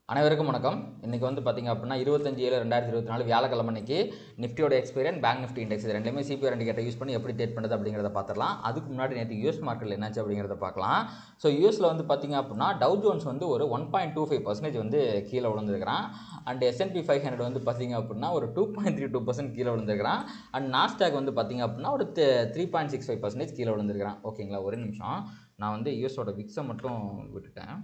அனைவருக்கும் வணக்கம். இன்றைக்கி வந்து பார்த்திங்க அப்படின்னா 25/7/2024 வியாழக்கிழமை அன்றைக்கி நிஃப்டியோட எக்ஸ்பீரியன் பேங்க் நிஃப்டி இண்டெக்ஸ் இது ரெண்டுமே சிபிஆர் இண்டிகேட்டர் யூஸ் பண்ணி எப்படி ட்ரேட் பண்ணுறது அப்படிங்கிறத பார்த்துடலாம். அதுக்கு முன்னாடி நேற்று யூஎஸ் மார்க்கெட்டில் என்னாச்சு அப்படிங்கிறத பார்க்கலாம். ஸோ யூஎஸில் வந்து பார்த்திங்க அப்படின்னா டவ் ஜோன்ஸ் வந்து ஒரு 1.25% வந்து கீழே விழுந்துருக்கிறான். அண்ட் S&P 500 வந்து பார்த்திங்க அப்படின்னா ஒரு 2.32% கீழே விழுந்துருக்கிறான். அண்ட் நாஸ்டாக் வந்து பார்த்திங்க அப்படின்னா ஒரு 3.65% கீழே விழுந்துருக்கிறான். ஓகேங்களா, ஒரு நிமிஷம் நான் வந்து யூஎஸோட விக்ஸை மட்டும் விட்டுட்டேன்.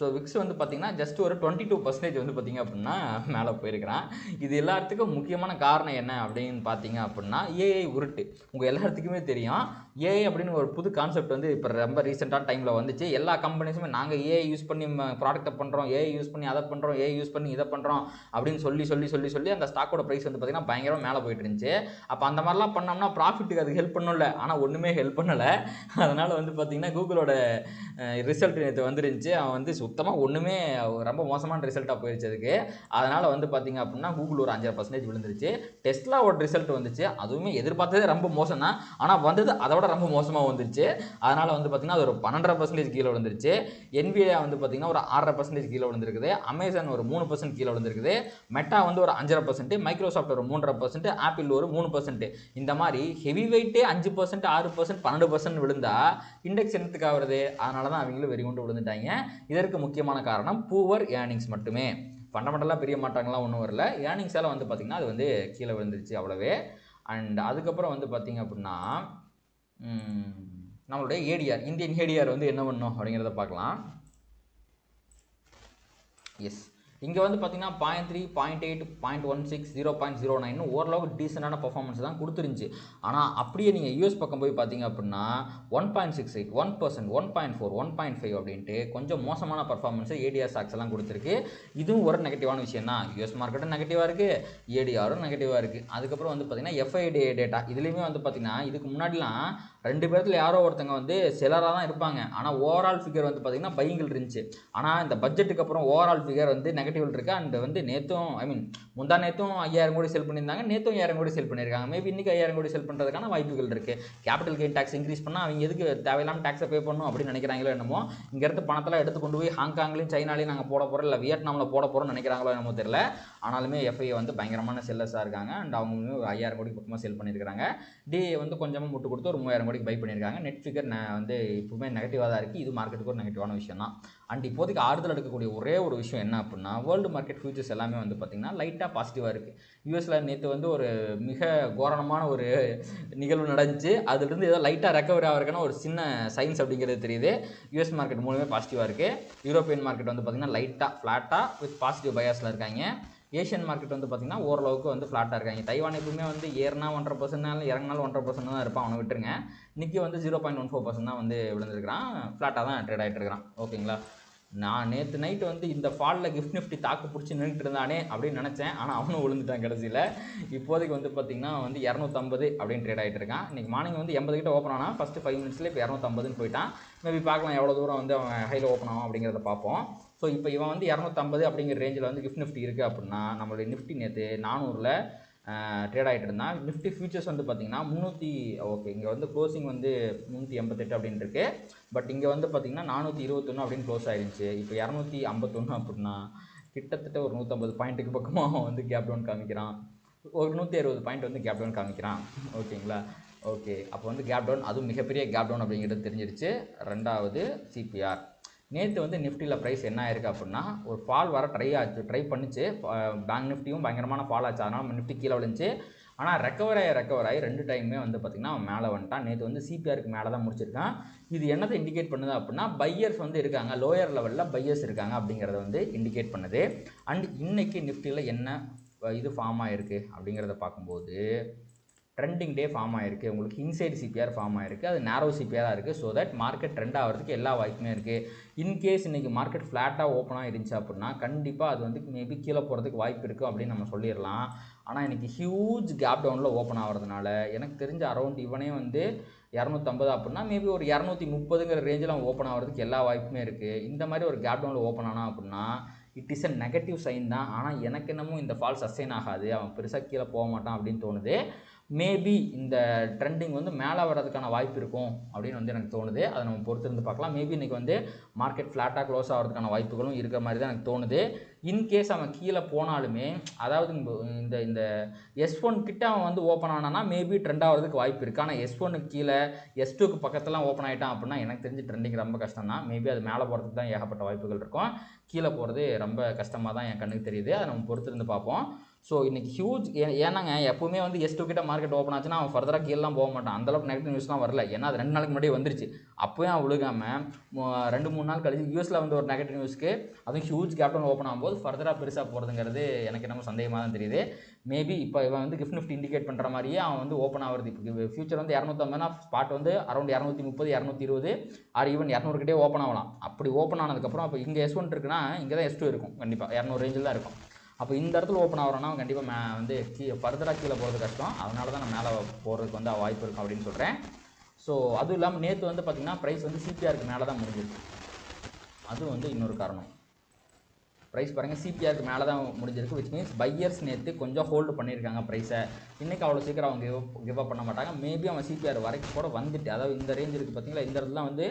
ஸோ விக்ஸ் வந்து பார்த்திங்கன்னா ஜஸ்ட் ஒரு 22% வந்து பார்த்திங்க அப்படின்னா மேலே போயிருக்கிறான். இது எல்லாத்துக்கும் முக்கியமான காரணம் என்ன அப்படின்னு பார்த்தீங்க அப்படின்னா ஏஐ உருட்டு. உங்கள் எல்லாத்துக்குமே தெரியும், ஏஐ அப்படின்னு ஒரு புது கான்செப்ட் வந்து இப்போ ரொம்ப ரீசெண்டான டைமில் வந்துச்சு. எல்லா கம்பெனிஸுமே நாங்கள் ஏஐ யூஸ் பண்ணி ப்ராடக்ட்டை பண்ணுறோம், ஏஐ யூஸ் பண்ணி அதை பண்ணுறோம், ஏஐ யூஸ் பண்ணி இதை பண்ணுறோம் அப்படின்னு சொல்லி அந்த ஸ்டாக்கோட ப்ரைஸ் வந்து பார்த்திங்கன்னா பயங்கரமாக மேலே போயிட்டு இருந்துச்சு. அப்போ அந்த மாதிரிலாம் பண்ணோம்னா ப்ராஃபிட்டுக்கு அது ஹெல்ப் பண்ணல, ஆனால் ஒன்றுமே ஹெல்ப் பண்ணலை. அதனால் வந்து பார்த்திங்கன்னா கூகுளோட ரிசல்ட் நேற்று வந்துருந்துச்சு. அவன் வந்து சுத்தமாக ஒன்றுமே ரொம்ப மோசமான ரிசல்ட்டாக போயிடுச்சு அதுக்கு. அதனால் வந்து பார்த்திங்க அப்படின்னா கூகுள் ஒரு 5% விழுந்துருச்சு. டெஸ்லாவோட ரிசல்ட் வந்துச்சு, அதுவுமே எதிர்பார்த்ததே ரொம்ப மோசம் தான், ஆனால் வந்தது அதை விட ரொம்ப மோசமாக வந்துருச்சு. அதனால் வந்து பார்த்திங்கன்னா அது ஒரு 12% கீழே விழுந்துருச்சு. என்விடியா வந்து பார்த்திங்கன்னா ஒரு 6% கீழே விழுந்திருக்குது. அமேசான் ஒரு 3% கீழே விழுந்திருக்குது. மெட்டா வந்து ஒரு 5%, மைக்ரோசாஃப்ட் ஒரு 3.5%, ஆப்பிள் ஒரு 3%. இந்த மாதிரி ஹெவி வெயிட்டே 5%, 6%, 12% விழுந்தா இண்டெக்ஸ் என்னத்துக்கு ஆகுறது? அதனால தான் அவங்களும் வெறி கொண்டு விழுந்துட்டாங்க. இதற்கு முக்கியமான காரணம் பூவர் ஏர்னிங்ஸ் மட்டுமே. ஃபண்டமெண்டலாக பெரிய மாற்றங்கள்லாம் ஒன்றும் வரல. ஏர்னிங்ஸால் வந்து பார்த்திங்கன்னா அது வந்து கீழே விழுந்துருச்சு அவ்வளவே. அண்ட் அதுக்கப்புறம் வந்து பார்த்திங்க அப்படின்னா நம்மளுடைய ஏடிஆர், இந்தியன் ஏடிஆர் வந்து என்ன பண்ணணும் அப்படிங்கிறத பார்க்கலாம். எஸ், இங்கே வந்து பார்த்தீங்கன்னா 0.3, 0.8, 0.16, 0.09 ஓரளவுக்கு டீசெண்டான பர்ஃபார்மன்ஸ் தான் கொடுத்துருந்துச்சு. ஆனால் அப்படியே நீங்கள் யூஎஸ் பக்கம் போய் பார்த்தீங்க அப்படின்னா 1.68, 1%, 1.4, 1.5 அப்படின்ட்டு கொஞ்சம் மோசமான பர்ஃபார்மன்ஸை ஏடிஆர் ஸ்டாக்ஸ் எல்லாம் கொடுத்துருக்கு. இதுவும் ஒரு நெகட்டிவான விஷயம் தான். யூஎஸ் மார்க்கெட்டும் நெகட்டிவாக இருக்குது, ஏடிஆரும் நெகட்டிவாக இருக்குது. அதுக்கப்புறம் வந்து பார்த்தீங்கன்னா எஃப்ஐடி டேட்டா இதுலேயுமே வந்து பார்த்தீங்கன்னா இதுக்கு முன்னாடிலாம் 2 பேர்த்தில் யாரோ ஒருத்தங்க வந்து செலராக தான் இருப்பாங்க, ஆனால் ஓவரால் ஃபிகர் வந்து பார்த்தீங்கன்னா பையிங்கில் இருந்துச்சு. ஆனால் இந்த பட்ஜெட்டுக்கு அப்புறம் ஓவரால் ஃபிகர் வந்து நெகட்டிவ் இருக்குது. அண்ட் வந்து நேற்றும் முந்தா நேற்றும் 5000 கோடி செல் பண்ணியிருந்தாங்க, நேற்றும் 5000 கோடி செல் பண்ணியிருக்காங்க. மேபி இன்றைக்கி 5000 கோடி செல் பண்ணுறதுக்கான வாய்ப்புகள் இருக்குது. கேபிட்டல் கெயின் டேக்ஸ் இன்க்ரீஸ் பண்ணால் அவங்க எதுக்கு தேவையில்லாமல் டேக்ஸை பே பண்ணணும் அப்படின்னு நினைக்கிறாங்களோ என்னமோ. இங்கேருந்து பணத்தெல்லாம் எடுத்து கொண்டு போய் ஹாங்காங்லையும் சைனாலையும் நாங்கள் போட போகிறோம், இல்லை வியட்நாமில் போட போகிறோம்னு நினைக்கிறாங்களோ என்னமோ தெரியல. ஆனாலுமே எஃப்ஐ வந்து பயங்கரமான செல்லர்ஸாக இருக்காங்க. அண்ட் அவங்க ஒரு 5000 கோடி பக்கமாக செல் பண்ணியிருக்காங்க. டிஏ வந்து கொஞ்சமாக முட்டு கொடுத்து ஒரு 3000 கோடிக்கு பை பண்ணியிருக்காங்க. நெட் ஃபிகர் வந்து இப்போவுமே நெகட்டிவாக தான் இருக்குது. இது மார்க்கெட்டுக்கு ஒரு நெகட்டிவான விஷயம் தான். அண்ட் இப்போதைக்கு ஆறுதல் எடுக்கக்கூடிய ஒரே ஒரு விஷயம் என்ன அப்படின்னா வேர்ல்டு மார்க்கெட் ஃபியூச்சர்ஸ் எல்லாமே வந்து பார்த்திங்கன்னா லைட்டாக பாசிட்டிவாக இருக்குது. யூஎஸில் நேற்று வந்து ஒரு மிக கோரணமான ஒரு நிகழ்வு நடந்துச்சு. அதுலேருந்து ஏதோ லைட்டாக ரெக்கவரி ஆகிறதுக்கான ஒரு சின்ன சயின்ஸ் அப்படிங்கிறது தெரியுது. யூஎஸ் மார்க்கெட் மூலமே பாசிட்டிவாக இருக்குது. யூரோப்பியன் மார்க்கெட் வந்து பார்த்திங்கன்னா லைட்டாக ஃப்ளாட்டாக வித் பாசிட்டிவ் பயாஸில் இருக்காங்க. ஏஷியன் மார்க்கெட் வந்து பார்த்திங்கன்னா ஓரளவுக்கு வந்து ஃப்ளாட்டாக இருக்காங்க. தைவான் எப்பவுமே வந்து ஏறினா 1.5%, இறங்கினாலும் 1.5% தான் இருப்பான், அவனை விட்டுருங்க. இன்றைக்கி வந்து 0.14% தான் வந்து விழுந்துருக்கிறான். ஃப்ளாட்டாக தான் ட்ரேட் ஆகிட்டு இருக்கிறான். ஓகேங்களா, நான் நேற்று நைட்டு வந்து இந்த ஃபாலில் கிஃப்ட் நிஃப்டி தாக்கு பிடிச்சி நின்றுட்டு இருந்தானே அப்படின்னு நினச்சேன், ஆனால் அவனும் விழுந்துட்டான் கடைசியில். இப்போதைக்கு வந்து பார்த்திங்கன்னா வந்து 250 அப்படின்னு ட்ரேட் ஆகிட்டு இருக்கான். இன்றைக்கி மார்னிங் வந்து 80 கிட்ட ஓப்பன் ஆனால் ஃபஸ்ட்டு 5 மினிட்ஸில் இப்போ 250ன்னு போயிட்டான். மேபி பார்க்கலாம் எவ்வளோ தூரம் வந்து அவன் ஹையில் ஓப்பன் ஆகும் அப்படிங்கிறத பார்ப்போம். ஸோ இப்போ இவன் வந்து 250 அப்படிங்கிற ரேஞ்சில் வந்து கிஃப்ட் நிஃப்டி இருக்குது அப்படின்னா நம்மளுடைய நிஃப்டி நேற்று 400ல் ட்ரேட் ஆகிட்டு இருந்தான். நிஃப்டி ஃபியூச்சர்ஸ் வந்து பார்த்திங்கன்னா 300, ஓகே இங்கே வந்து க்ளோசிங் வந்து 388 அப்படின்னு இருக்குது. பட் இங்கே வந்து பார்த்திங்கன்னா 421 அப்படின்னு க்ளோஸ் ஆகிருந்துச்சு. இப்போ 251 அப்படின்னா கிட்டத்தட்ட ஒரு 150 பாயிண்ட்டுக்கு பக்கமாக வந்து கேப் டவுன் காமிக்கிறான். ஒரு 160 பாயிண்ட் வந்து கேப் டவுன் காமிக்கிறான். ஓகேங்களா, ஓகே அப்போ வந்து கேப் டவுன், அதுவும் மிகப்பெரிய கேப் டவுன் அப்படிங்கிறது தெரிஞ்சிருச்சு. ரெண்டாவது சிபிஆர். நேற்று வந்து நிஃப்டியில் ப்ரைஸ் என்ன ஆயிருக்கு அப்படின்னா ஒரு ஃபால் வர ட்ரை பண்ணிச்சு. பேங்க் நிஃப்டியும் பயங்கரமான ஃபால் ஆச்சு, அதனால் நிஃப்டி கீழே விழுந்துச்சு. ஆனால் ரெக்கவர் ஆகி 2 டைமுமே வந்து பார்த்திங்கன்னா அவன் மேலே வந்துட்டான். நேற்று வந்து சிபிஆருக்கு மேலே தான் முடிச்சிருக்கான். இது என்னதை இண்டிகேட் பண்ணுது அப்படின்னா பையர்ஸ் வந்து இருக்காங்க, லோயர் லெவலில் பையர்ஸ் இருக்காங்க அப்படிங்கிறத வந்து இண்டிகேட் பண்ணுது. அண்ட் இன்றைக்கி நிஃப்டியில் என்ன இது ஃபார்ம் ஆகிருக்கு அப்படிங்கிறத பார்க்கும்போது ட்ரெண்டிங் டே ஃபார்ம் ஆகிருக்கு. உங்களுக்கு இன்சைடு சிபிஆர் ஃபார்ம் ஆகிருக்கு, அது நேரோ சிபிஆராக இருக்குது. ஸோ தட் மார்க்கெட் ட்ரெண்ட் ஆகிறதுக்கு எல்லா வாய்ப்புமே இருக்குது. இன்கேஸ் இன்றைக்கி மார்க்கெட் ஃப்ளாட்டாக ஓப்பனாக இருந்துச்சு அப்படின்னா கண்டிப்பாக அது வந்து மேபி கீழே போகிறதுக்கு வாய்ப்பு இருக்குது அப்படின்னு நம்ம சொல்லிடலாம். ஆனால் இன்றைக்கி ஹியூஜ் கேப் டவுனில் ஓப்பன் ஆகிறதுனால எனக்கு தெரிஞ்ச அரௌண்ட் இவனே வந்து 250 அப்படின்னா மேபி ஒரு 230ங்கிற ரேஞ்சில் அவன் ஓப்பன் ஆகிறதுக்கு எல்லா வாய்ப்புமே இருக்குது. இந்த மாதிரி ஒரு கேப் டவுனில் ஓப்பன் ஆனால் அப்படின்னா it is a negative sign தான். ஆனால் எனக்கு என்னமோ இந்த ஃபால் சஸ்டெயின் ஆகாது, அவன் பெருசாக கீழே போக மாட்டான் அப்படின்னு தோணுது. மேபி இந்த ட்ரெண்டிங் வந்து மேலே வர்றதுக்கான வாய்ப்பு இருக்கும் அப்படின்னு வந்து எனக்கு தோணுது. அதை நம்ம பொறுத்திருந்து பார்க்கலாம். மேபி இன்றைக்கி வந்து மார்க்கெட் ஃப்ளாட்டாக க்ளோஸ் ஆகிறதுக்கான வாய்ப்புகளும் இருக்கிற மாதிரி தான் எனக்கு தோணுது. இன்கேஸ் அவன் கீழே போனாலுமே, அதாவது இந்த இந்த S1 கிட்ட அவன் வந்து ஓப்பன் ஆனானா மேபி ட்ரெண்ட் ஆகிறதுக்கு வாய்ப்பு இருக்குது. ஆனால் S1க்கு கீழே S2க்கு பக்கத்துலாம் ஓப்பன் ஆகிட்டான் அப்படின்னா எனக்கு தெரிஞ்சு ட்ரெண்டிங் ரொம்ப கஷ்டம் தான். மேபி அது மேலே போகிறதுக்கு தான் ஏகப்பட்ட வாய்ப்புகள் இருக்கும். கீழே போகிறது ரொம்ப கஷ்டமாக தான் என் கண்ணுக்கு தெரியுது. அதை நம்ம பொறுத்திருந்து பார்ப்போம். ஸோ இன்றைக்கி ஹியூஜ் ஏன்னாங்க எப்பவுமே வந்து S2 கிட்ட மார்க்கெட் ஓப்பன் ஆச்சுன்னா அவன் ஃபர்தராக கீழெலாம் போக மாட்டான். அந்தளவுக்கு நெகட்டிவ் நியூஸ்லாம் வரல. ஏன்னா அது 2 நாளுக்கு முன்னாடி வந்துருச்சு. அப்போயும் அவன் விழுகாமல் 2-3 நாள் கழிச்சு யூஎஸில் வந்து ஒரு நெகட்டிவ் நியூஸ்க்கு அதுவும் ஹியூஜ் கேப் டவுன் ஓப்பன் ஆகும்போது ஃபர்தராக பெருசாக போகிறதுங்கிறது எனக்கு என்னமோ சந்தேகமாக தான் தெரியுது. மேபி இப்போ இவன் வந்து கிஃப்ட் நிஃப்டி இண்டிகேட் பண்ணுற மாதிரியே அவன் வந்து ஓப்பன் ஆகிறது. இப்போ ஃபியூச்சர் வந்து 250னா ஸ்பாட் வந்து அரௌண்ட் 230 220 ஆர் ஈவன் 200 கிட்டே ஓப்பன் ஆகலாம். அப்படி ஓப்பன் ஆனதுக்கப்புறம் அப்போ இங்கே S1 இருக்குன்னா இங்கே தான் S2 இருக்கும். கண்டிப்பாக 200 ரேஞ்சில் தான் இருக்கும். அப்போ இந்த இடத்துல ஓப்பன் ஆகிறோன்னா கண்டிப்பாக வந்து ஃபர்தராக கீழே போகிறது கஷ்டம். அதனால தான் நான் மேலே போகிறதுக்கு வந்து வாய்ப்பு இருக்கும் அப்படின்னு சொல்கிறேன். ஸோ அதுவும் இல்லாமல் நேற்று வந்து பார்த்திங்கன்னா ப்ரைஸ் வந்து CPRக்கு மேலே தான் முடிஞ்சிருக்கு. அது வந்து இன்னொரு காரணம். ப்ரைஸ் பாருங்கள் CPRக்கு மேலே தான் முடிஞ்சிருக்கு. விச் மீன்ஸ் பையர்ஸ் நேற்று கொஞ்சம் ஹோல்டு பண்ணியிருக்காங்க ப்ரைஸை. இன்றைக்கி அவ்வளோ சீக்கிரம் அவங்க கிவ் அப் பண்ண மாட்டாங்க. மேபி அவன் CPR வரைக்கும் கூட வந்துட்டு, அதாவது இந்த ரேஞ்ச் இருக்குது பார்த்திங்களா, இந்த இடத்துல வந்து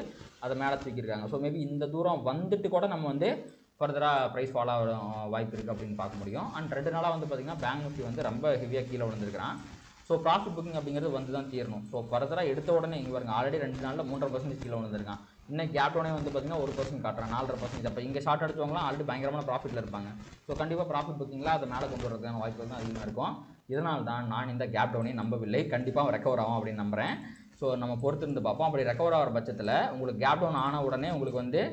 அதை மேலே தூக்கியிருக்காங்க. ஸோ மேபி இந்த தூரம் வந்துட்டு கூட நம்ம வந்து ஃபர்தராக ப்ரைஸ் ஃபாலோ ஆக வாய்ப்பு இருக்குது அப்படின்னு பார்க்க முடியும். அண்ட் 2 நாளாக வந்து பார்த்திங்கன்னா பேங்க் நிஃப்டி வந்து ரொம்ப ஹெவியாக கீழே விழுந்துருக்கிறான். ஸோ ப்ராஃபிட் புக்கிங் அப்படிங்கிறது வந்து தான் தீரணும். ஸோ ஃபர்தராக எடுத்த உடனே இங்கே பாருங்க ஆல்ரெடி 2 நாளில் 3.5% கீழே விழுந்திருக்கான். இன்னைக்கு கேப் டவுனே வந்து பார்த்திங்கன்னா 1% காட்டுறான், 4.5%. அப்போ இங்கே ஷார்ட் அடிச்சவங்களாம் ஆல்ரெடி பயங்கரமான ப்ராஃபிட்டில் இருப்பாங்க. ஸோ கண்டிப்பாக ப்ராஃபிட் புக்கிங்கில் அதை மேலே கொண்டு வரதுக்கான வாய்ப்புகள் தான் அதிகமாக இருக்கும். இதனால் தான் நான் இந்த கேப் டவுனையும் நம்பவில்லை. கண்டிப்பாக ரெக்கவர் ஆகும் அப்படின்னு நம்புகிறேன். ஸோ நம்ம பொறுத்திருந்து பார்ப்போம். அப்படி ரெக்கவர் ஆகிற பட்சத்தில் உங்களுக்கு கேப் டவுன் ஆன உடனே உங்களுக்கு வந்து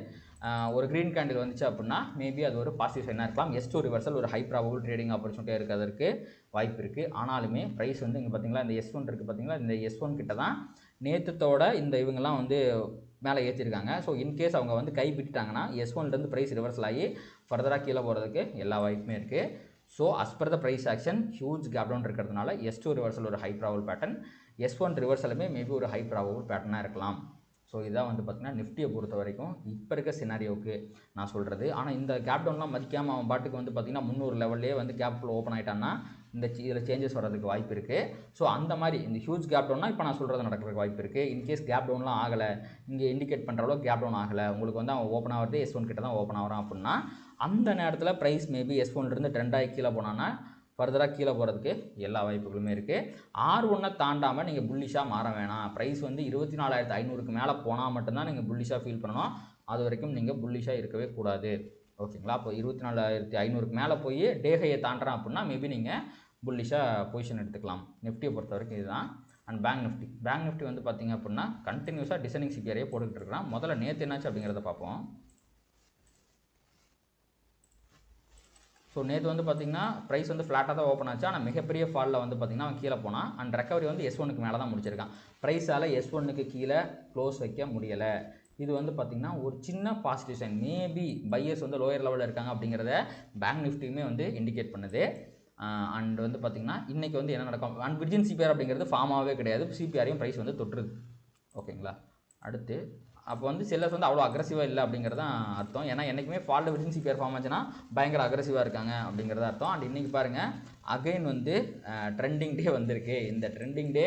ஒரு க்ரீன் கேண்டில் வந்துச்சு அப்படின்னா மேபி அது ஒரு பாசிட்டிவ் சைனாக இருக்கலாம். S2 ரிவர்சல் ஒரு ஹை ப்ராபபிள் ட்ரேடிங் ஆப்பர்ச்சுனிட்டியாக இருக்கிறதுக்கு வாய்ப்பு இருக்குது. ஆனாலுமே ப்ரைஸ் வந்து இங்கே பார்த்தீங்களா இந்த S1 இருக்குது பார்த்தீங்களா, இந்த S1 கிட்ட தான் நேற்றத்தோட இந்த இவங்கெல்லாம் வந்து மேலே ஏற்றிருக்காங்க. ஸோ இன்கேஸ் அவங்க வந்து கை விட்டுட்டாங்கன்னா S1லேருந்து ப்ரைஸ் ரிவர்சல் ஆகி ஃபர்தராக கீழே போகிறதுக்கு எல்லா வாய்ப்புமே இருக்குது. So as per the price action huge gap down இருக்கிறதுனால S2 ரிவர்சல் ஒரு ஹை ப்ராபபிள் பேட்டர்ன், S1 ரிவர்சலுமே மேபி ஒரு ஹை ப்ராபபிள் பேட்டர்னாக இருக்கலாம். ஸோ இதான் வந்து பார்த்திங்கன்னா நிஃப்டியை பொறுத்த வரைக்கும் இப்போ இருக்க சினாரியோவுக்கு நான் சொல்கிறது. ஆனால் இந்த கேப் டவுன்லாம் மதிக்காமல் அவன் பாட்டுக்கு வந்து பார்த்திங்கன்னா 300 லெவல்லே வந்து கேப் ஓப்பன் ஆகிட்டான்னா இதில் சேஞ்சஸ் வர்றதுக்கு வாய்ப்பு இருக்குது. ஸோ அந்த மாதிரி இந்த ஹியூஜ் கேப் டவுன்னா இப்போ நான் சொல்கிறது நடக்கிறதுக்கு வாய்ப்பு இருக்குது. இன்கேஸ் கேப் டவுன்லாம் ஆகலை, இங்கே இண்டிகேட் பண்ணுற அளவுக்கு கேப் டவுன் ஆகலை, உங்களுக்கு வந்து அவன் ஓப்பன் ஆகிறது S1 கிட்ட தான் ஓப்பன் ஆகிறான் அப்படின்னா அந்த நேரத்தில் ப்ரைஸ் மேபி S1லேருந்து ட்ரெண்ட் ஆகி கீழே போனான்னா ஃபர்தராக கீழே போகிறதுக்கு எல்லா வாய்ப்புகளுமே இருக்குது. R1 தாண்டாமல் நீங்கள் புல்லிஷாக மாற வேணாம். ப்ரைஸ் வந்து 24,500க்கு மேலே போனால் மட்டும்தான் நீங்கள் புல்லிஷாக ஃபீல் பண்ணணும். அது வரைக்கும் நீங்கள் புல்லிஷாக இருக்கவே கூடாது. ஓகேங்களா? அப்போ 24,500க்கு மேலே போய் டேகையை தாண்டுறான் அப்படின்னா மேபி நீங்கள் புல்லிஷாக பொசிஷன் எடுத்துக்கலாம். நிஃப்டியை பொறுத்த வரைக்கும் இதுதான். அண்ட் பேங்க் நிஃப்டி வந்து பார்த்திங்க அப்படின்னா கண்டினியூஸாக டிசைனிங் CPRஐயே போட்டுக்கிட்டு இருக்கிறான். முதல்ல நேற்று என்னாச்சு அப்படிங்கிறத பார்ப்போம். ஸோ நேற்று வந்து பார்த்திங்கன்னா ப்ரைஸ் வந்து ஃப்ளாட்டாக தான் ஓப்பன் ஆச்சு. ஆனால் மிகப்பெரிய ஃபாலில் வந்து பார்த்திங்கன்னா அவன் கீழே போனான். அண்ட் ரெக்கவரி வந்து S1க்கு மேலே தான் முடிச்சிருக்கான். ப்ரைஸால் S1க்கு கீழே க்ளோஸ் வைக்க முடியலை. இது வந்து பார்த்திங்கன்னா ஒரு சின்ன பாசிட்டிவ் சைன். மேபி பையர்ஸ் வந்து லோயர் லெவலில் இருக்காங்க அப்படிங்கிறத பேங்க் நிஃப்டியுமே வந்து இண்டிகேட் பண்ணுது. அண்ட் வந்து பார்த்திங்கன்னா இன்றைக்கி வந்து என்ன நடக்கும், அண்ட் விர்ஜின் CPR அப்படிங்கிறது ஃபார்மாகவே கிடையாது. CPRையும் ப்ரைஸ் வந்து தொற்றுது. ஓகேங்களா? அடுத்து அப்போ வந்து செல்லர்ஸ் வந்து அவ்வளோ அக்ரெசிவாக இல்லை அப்படிங்கிறது தான் அர்த்தம். ஏன்னா என்றைக்குமே ஃபாலில் விர்ஜின் CPR ஃபார்ம் ஆச்சுன்னா பயங்கர அக்ரெசிவாக இருக்காங்க அப்படிங்கிறத அர்த்தம். அண்ட் இன்றைக்கி பாருங்கள் அகைன் வந்து ட்ரெண்டிங் டே வந்திருக்கு. இந்த ட்ரெண்டிங் டே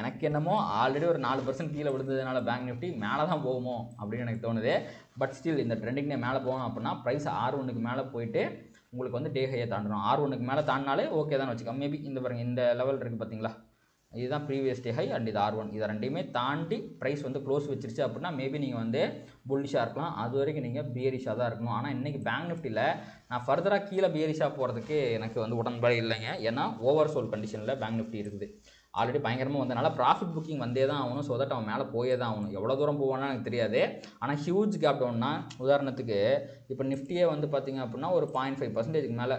எனக்கு என்னமோ ஆல்ரெடி ஒரு 4% கீழே விழுந்ததுனால பேங்க் நிஃப்டி மேலே தான் போகுமோ அப்படின்னு எனக்கு தோணுது. பட் ஸ்டில் இந்த ட்ரெண்டிங் டே மேலே போகணும் அப்படின்னா ப்ரைஸ் R1க்கு மேலே போயிட்டு உங்களுக்கு வந்து டே ஹையை தாண்டணும். R1க்கு மேலே தாண்டினாலே ஓகே தான் வச்சுக்கோங்க. மேபி இந்த பாருங்கள் இந்த லெவல் இருக்குது பார்த்தீங்களா, இதுதான் ப்ரீவியஸ் டே ஹை அண்ட் இது R1. இதை ரெண்டையுமே தாண்டி ப்ரைஸ் வந்து க்ளோஸ் வச்சிருச்சு அப்படின்னா மேபி நீங்கள் வந்து புல்லிஷாக இருக்கலாம். அது வரைக்கும் நீங்கள் பியரிஷாக தான் இருக்கணும். ஆனால் இன்றைக்கி பேங்க் நிஃப்டியில் நான் ஃபர்தராக கீழே பியரிஷாக போகிறதுக்கு எனக்கு வந்து உடன்பாடு இல்லைங்க. ஏன்னா ஓவர் சோல் கண்டிஷனில் பேங்க் நிஃப்டி இருக்குது. ஆல்ரெடி பயங்கரமாக வந்ததுனால ப்ராஃபிட் புக்கிங் வந்தே தான் ஆகணும். ஸோ தட் அவன் மேலே போயே தான் ஆகணும். எவ்வளோ தூரம் போவான்னு எனக்கு தெரியாது. ஆனால் ஹியூஜ் கேப் டவுன்னா உதாரணத்துக்கு இப்போ நிஃப்டியே வந்து பார்த்திங்க அப்படின்னா ஒரு 0.5% மேலே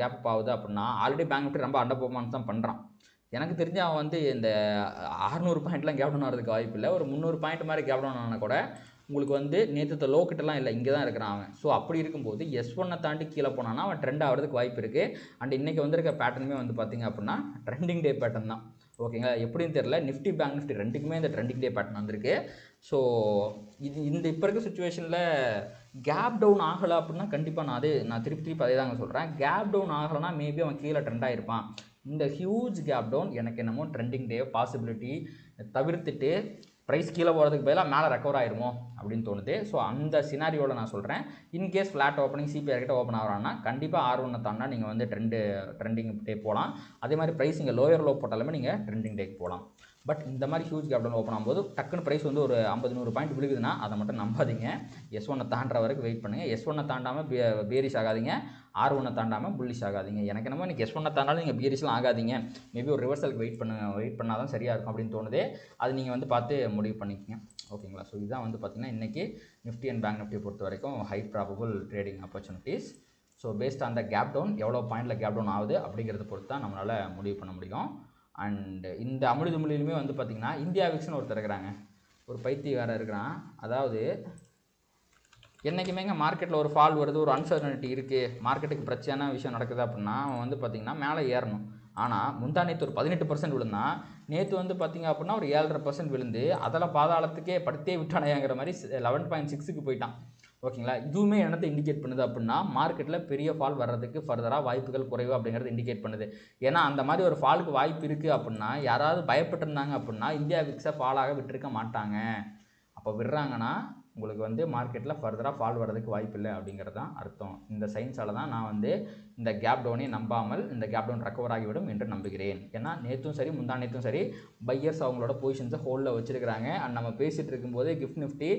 கேப் ஆகுது அப்படின்னா ஆல்ரெடி பேங்க் நிஃப்டி ரொம்ப அண்டர் பெர்ஃபார்மன்ஸ் தான் பண்ணுறான். எனக்கு தெரிஞ்சு அவன் வந்து இந்த 600 பாயிண்ட்லாம் கேப் டவுன் ஆகிறதுக்கு வாய்ப்பு இல்லை. ஒரு 300 பாயிண்ட் மாதிரி கேப் டவுன் ஆனால் கூட உங்களுக்கு வந்து நேற்று லோ கிட்டலாம் இல்லை, இங்கே தான் இருக்கிறான் அவன். ஸோ அப்படி இருக்கும்போது S1 தாண்டி கீழே போனான்னா அவன் ட்ரெண்ட் ஆகிறதுக்கு வாய்ப்பு இருக்குது. அண்ட் இன்றைக்கி வந்திருக்க பேட்டர்னுமே வந்து பார்த்திங்க அப்படின்னா ட்ரெண்டிங் டே பேட்டர்ன் தான். ஓகேங்களா? எப்படின்னு தெரியல, நிஃப்டி பேங்க் நிஃப்டி ரெண்டுக்குமே இந்த ட்ரெண்டிங் டே பேட்டர்ன் வந்திருக்கு. ஸோ இந்த இப்போ இருக்க சுச்சுவேஷனில் கேப் டவுன் ஆகலை அப்படின்னா கண்டிப்பாக நான் திருப்பி அதே தாங்க சொல்கிறேன். கேப் டவுன் ஆகலைன்னா மேபி அவன் கீழே ட்ரெண்ட் ஆகிருப்பான். இந்த ஹியூஜ் கேப் டவுன் எனக்கு என்னமோ ட்ரெண்டிங் டே பாசிபிலிட்டி தவிர்த்துட்டு ப்ரைஸ் கீழே போகிறதுக்கு பதிலாக மேலே ரெக்கவர் ஆயிருமோ அப்படின்னு தோணுது. ஸோ அந்த சினாரியோவில் நான் சொல்கிறேன். இன்கேஸ் ஃப்ளாட் ஓப்பனிங் சிபிஆர் கிட்ட ஓப்பன் ஆகிறான்னா கண்டிப்பாக R1 தாண்டா நீங்கள் வந்து ட்ரெண்டிங் டே போகலாம். அதே மாதிரி ப்ரைஸ் இங்கே லோயர் லோ போட்டாலுமே நீங்கள் ட்ரெண்டிங் டேக்கு போகலாம். பட் இந்த மாதிரி ஹியூஜ் கேப் டவுன் ஓப்பன் ஆகும்போது டக்குன்னு ப்ரைஸ் வந்து ஒரு 50-100 பாயிண்ட் விழுகுதுன்னா அதை மட்டும் நம்பாதீங்க. S1 தாண்டுற வரைக்கும் வெயிட் பண்ணுங்கள். S1 தாண்டாமல் பேரிஷ் ஆகாதீங்க, R1 தாண்டாமல் புல்லிஷ் ஆகாதீங்க. எனக்கு என்னமோ இன்றைக்கி S1 தாண்டாலும் நீங்கள் பேரிஷ்லாம் ஆகாதீங்க, மேபி ஒரு ரிவர்சலுக்கு வெயிட் பண்ணால் தான் சரியாக இருக்கும் அப்படின்னு தோணுது. அது நீங்கள் வந்து பார்த்து முடிவு பண்ணிக்கோங்க. ஓகேங்களா? ஸோ இதுதான் வந்து பார்த்திங்கன்னா இன்றைக்கி நிஃப்டி அண்ட் பேங்க் நிஃப்டியை பொறுத்த வரைக்கும் high probable trading opportunities. So based on the gap down எவ்வளோ பாயிண்டில் கேப் டவுன் ஆகுது அப்படிங்கிறத பொறுத்து தான் நம்மளால் முடிவு பண்ண முடியும். அண்ட் இந்த அமிர்தமொழியிலுமே வந்து பார்த்திங்கன்னா இந்தியா விக்ஸ்னு ஒருத்தர் இருக்கிறாங்க, ஒரு பைத்தியக்காரர் இருக்கிறான். அதாவது என்றைக்குமேங்க மார்க்கெட்டில் ஒரு ஃபால் வருது, ஒரு அன்சர்டனிட்டி இருக்குது, மார்க்கெட்டுக்கு பிரச்சனையான விஷயம் நடக்குது அப்படின்னா அவன் வந்து பார்த்திங்கன்னா மேலே ஏறணும். ஆனால் முந்தா நேற்று ஒரு 18% விழுந்தா, நேற்று வந்து பார்த்திங்க அப்படின்னா ஒரு 7.5% விழுந்து அதில் பாதாளத்துக்கே படுத்தே விட்டானையாங்கிற மாதிரி 11.6க்கு போயிட்டான். ஓகேங்களா? இதுவுமே என்னத்தை இண்டிகேட் பண்ணுது அப்படின்னா மார்க்கெட்டில் பெரிய ஃபால் வர்றதுக்கு ஃபர்தராக வாய்ப்புகள் குறைவு அப்படிங்கிறது இண்டிகேட் பண்ணுது. ஏன்னா அந்த மாதிரி ஒரு ஃபாலுக்கு வாய்ப்பு இருக்குது அப்படின்னா யாராவது பயப்பட்டிருந்தாங்க அப்படின்னா இந்தியா விக்ஸை ஃபாலாக விட்டுருக்க மாட்டாங்க. அப்போ விடுறாங்கன்னா உங்களுக்கு வந்து மார்க்கெட்டில் ஃபர்தராக ஃபால் வர்றதுக்கு வாய்ப்பு இல்லை அப்படிங்கிறது தான் அர்த்தம். இந்த சயின்ஸால் தான் நான் வந்து இந்த கேப் டவுனே நம்பாமல் இந்த கேப் டவுன் ரெக்கவர் ஆகிவிடும் என்று நம்புகிறேன். ஏன்னா நேற்றும் சரி முந்தா நேற்றும் சரி பையர்ஸ் அவங்களோட பொசிஷன்ஸை ஹோல்டில் வச்சுருக்கிறாங்க. அண்ட் நம்ம பேசிகிட்டு இருக்கும்போது கிஃப்ட் நிஃப்டி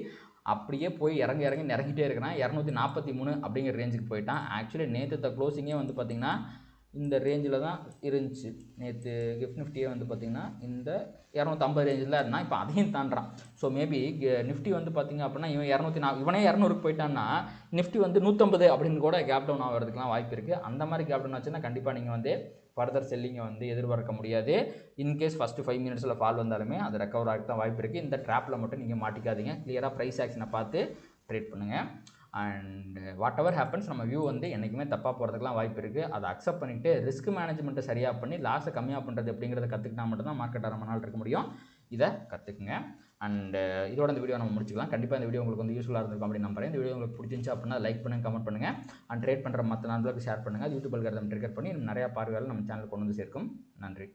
அப்படியே போய் இறங்கிட்டே இருக்கிறான். 243 அப்படிங்கிற ரேஞ்சுக்கு போயிட்டான். ஆக்சுவலி நேற்று க்ளோசிங்கே வந்து பார்த்திங்கன்னா இந்த ரேஞ்சில் தான் இருந்துச்சு. நேற்று கிஃப்ட் நிஃப்டியே வந்து பார்த்திங்கன்னா இந்த 250 ரேஞ்சில் தான் இருந்தால் இப்போ அதையும் தாண்டுறான். ஸோ மேபி நிஃப்டி வந்து பார்த்திங்க அப்படின்னா இவனே 200க்கு போயிட்டான்னா நிஃப்டி வந்து 150 அப்படின்னு கூட கேப் டவுன் ஆகிறதுக்குலாம் வாய்ப்பு இருக்குது. அந்த மாதிரி கேப் டவுன் ஆச்சுன்னா கண்டிப்பாக நீங்கள் வந்து ஃபர்தர் செல்லிங்கை வந்து எதிர்பார்க்க முடியாது. இன்கேஸ் ஃபஸ்ட்டு 5 மினிட்ஸில் ஃபால் வந்தாலுமே அது ரெக்கவர் ஆக தான் வாய்ப்பு இருக்குது. இந்த ட்ராப்பில் மட்டும் நீங்கள் மாட்டிக்காதீங்க. கிளியராக ப்ரைஸ் ஆக்ஷனை பார்த்து ட்ரேட் பண்ணுங்கள். அண்ட் வாட் எவர் ஹேப்பன்ஸ் நம்ம வியூ வந்து என்றைக்குமே தப்பாக போகிறதுக்குலாம் வாய்ப்பு இருக்குது. அதை அக்செப்ட் பண்ணிவிட்டு ரிஸ்க் மேனேஜ்மெண்ட்டை சரியாக பண்ணி லாஸை கம்மியாக பண்ணுறது எப்படிங்கிறத கற்றுக்கிட்டா மட்டும்தான் மார்க்கெட்டை ரொம்ப நாள் இருக்க முடியும். இதை கற்றுக்குங்க. அண்ட் இதோட இந்த வீடியோ நம்ம முடிச்சுக்கலாம். கண்டிப்பாக இந்த வீடியோ உங்களுக்கு வந்து யூஸ்ஃபுல்லாக இருந்திருக்கும் அப்படின்னு நம்புறேன். இந்த வீடியோ உங்களுக்கு பிடிச்சிருந்துச்சு அப்படின்னா லைக் பண்ணுங்கள், கமெண்ட் பண்ணுங்கள். அண்ட் ட்ரேட் பண்ணுற மற்ற நண்பர்களுக்கு ஷேர் பண்ணுங்கள். யூடியூப் அல்காரிதம் ட்ரிகர் பண்ணி நிறையா பார்வையாளர்கள் நம்ம சேனலுக்கு கொண்டு வந்து சேர்க்கும். நன்றி.